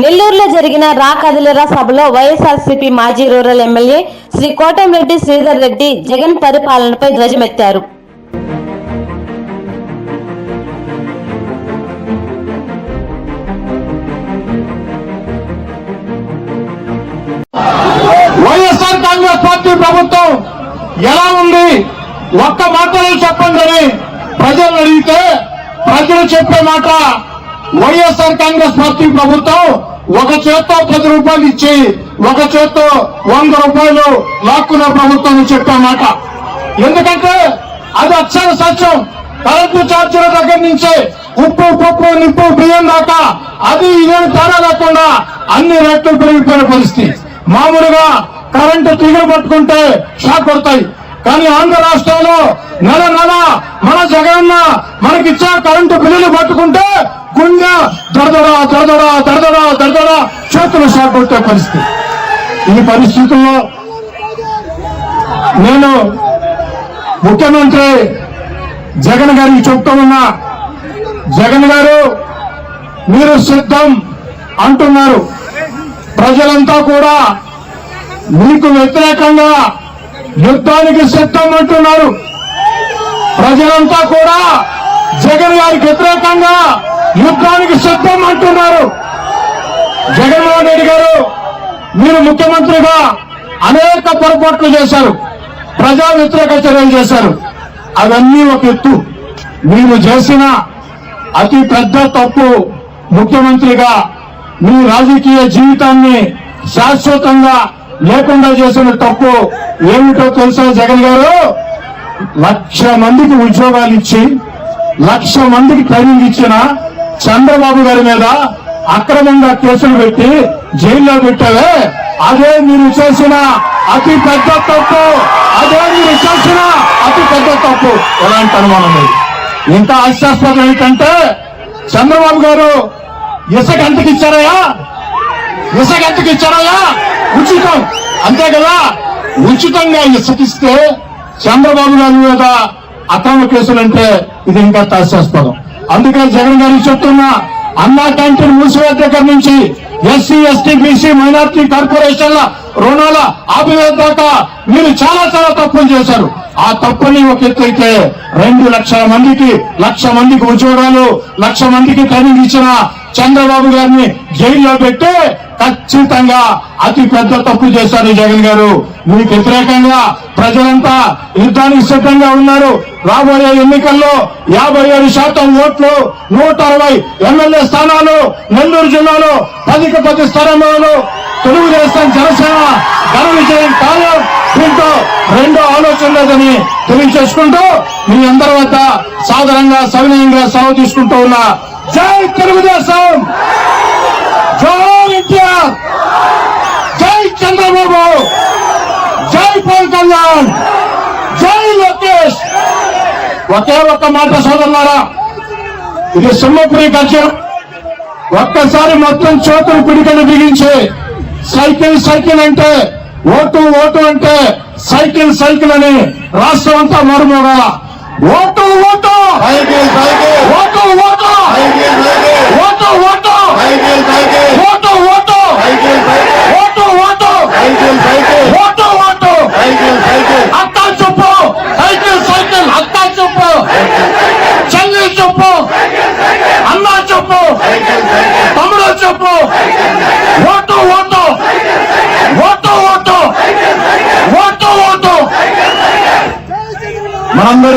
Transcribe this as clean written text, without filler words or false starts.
నెల్లూరులో జరిగిన రా కదిలేరా సభలో వైఎస్ఆర్సీపీ మాజీ రూరల్ ఎమ్మెల్యే శ్రీ కోటంరెడ్డి శ్రీధర్ రెడ్డి జగన్ పరిపాలనపై ధ్వజమెత్తారు. వైఎస్ఆర్ కాంగ్రెస్ పార్టీ ప్రభుత్వం ఎలా ఉంది ఒక్క మాటలో చెప్పండి అని ప్రజలు అడిగితే ప్రజలు చెప్పే మాట వైఎస్ఆర్ కాంగ్రెస్ పార్టీ ప్రభుత్వం ఒక చేత్తో 10 రూపాయలు ఇచ్చి ఒక చేత్తో 100 రూపాయలు లాక్కున్న ప్రభుత్వం చెప్పే మాట. ఎందుకంటే అది అక్షర సత్యం. కరెంటు ఛార్జీల దగ్గర నుంచి ఉప్పు పప్పు నిప్పు బియ్యం దాకా అది ఇదేమి తేడా లేకుండా అన్ని రేట్లు పెరిగిపోయిన పరిస్థితి. మామూలుగా కరెంటు తీగలు పట్టుకుంటే షాక్ కొడతాయి. కానీ ఆంధ్ర రాష్ట్రంలో నెల నెల మన జగనన్న మనకిచ్చే కరెంటు బిల్లులు పట్టుకుంటే గుండె దడదడా దడదడా దడదడా దడదడా చేతులు షాక్ కొట్టే పరిస్థితి. ఈ పరిస్థితుల్లో నేను ముఖ్యమంత్రి జగన్ గారికి చెప్తూ ఉన్నా, జగన్ గారు మీరు సిద్ధం అంటున్నారు, ప్రజలంతా కూడా మీకు వ్యతిరేకంగా యుద్ధానికి సిద్ధం అంటున్నారు. ప్రజలంతా కూడా జగన్ గారికి వ్యతిరేకంగా యుద్ధానికి సిద్ధం అంటున్నారు. జగన్మోహన్ రెడ్డి గారు మీరు ముఖ్యమంత్రిగా అనేక పొరపాట్లు చేశారు, ప్రజా వ్యతిరేక చర్యలు చేశారు. అవన్నీ ఒక ఎత్తు. మీరు చేసిన అతి పెద్ద తప్పు ముఖ్యమంత్రిగా మీ రాజకీయ జీవితాన్ని శాశ్వతంగా లేకుండా చేసిన తప్పు ఏమిటో తెలుసా? జగన్ గారు 1,00,000 మందికి ఉద్యోగాలు ఇచ్చి 1,00,000 మందికి ట్రైనింగ్ ఇచ్చిన చంద్రబాబు గారి మీద అక్రమంగా కేసులు పెట్టి జైల్లో పెట్టావే, అదే మీరు చేసిన అతి పెద్ద తప్పు. అదే మీరు చేసిన అతి పెద్ద తప్పు. ఎలాంటి అనుమానం లేదు. ఇంత హాస్యాస్పదం ఏంటంటే చంద్రబాబు గారు ఇసుక ఎంతకి ఇచ్చారయ్యా? ఇసుక ఎంతకి ఇచ్చారయ్యా? ఉచితం, అంతే కదా. ఉచితంగా ఇసుకిస్తే చంద్రబాబు గారి మీద అక్రమ కేసులంటే ఇది ఇంకా హాస్యాస్పదం. అందుకే జగన్ గారికి చెప్తున్నా, అన్నా క్యాంటీన్ మూసివేత దగ్గర నుంచి ఎస్సీ ఎస్టీ బీసీ మైనార్టీ కార్పొరేషన్ల రుణాల ఆపివేత దాకా మీరు చాలా చాలా తప్పులు చేశారు. ఆ తప్పుని ఒక ఎత్తు అయితే 2,00,000 మందికి 1,00,000 మందికి ఉద్యోగాలు 1,00,000 మందికి ట్రైనింగ్ ఇచ్చిన చంద్రబాబు గారిని జైల్లో పెట్టి ఖచ్చితంగా అతి పెద్ద తప్పు చేశారు జగన్ గారు. మీకు వ్యతిరేకంగా ప్రజలంతా యుద్ధానికి సిద్ధంగా ఉన్నారు. రాబోయే ఎన్నికల్లో 57% ఓట్లు, 160 ఎమ్మెల్యే స్థానాలు నెల్లూరు జిల్లాలో 10కి 10 స్థానాలు తెలుగుదేశం జనసేన ఘన విజయం ఖాయం. దీంతో రెండో ఆలోచన లేదని తెలియజేసుకుంటూ మీ అందరి వద్ద సాధారణంగా సవినయంగా సెలవు తీసుకుంటూ ఉన్నా. జై తెలుగుదేశం, జై ఎన్టీఆర్, జై చంద్రబాబు, జై పవన్ కళ్యాణ్, జై లోకేష్. ఒకే ఒక్క మాట సోదరులారా, ఇది సింహపురి గర్జన. ఒక్కసారి మొత్తం చేతులు పిడికలు బిగించి సైకిల్ సైకిల్ అంటే, ఓటు ఓటు అంటే సైకిల్ సైకిల్ అని రాష్ట్రం అంతా మారుమోగాల. Vote vote vote vote vote vote vote vote vote vote vote అత్తా చెప్పు సైకిల్ సైకిల్, అత్తా చెప్పు చెల్లి చెప్పు, అన్నా చెప్పు, తమ్ముడు చెప్పు, vote vote vote vote vote vote. మనందరూ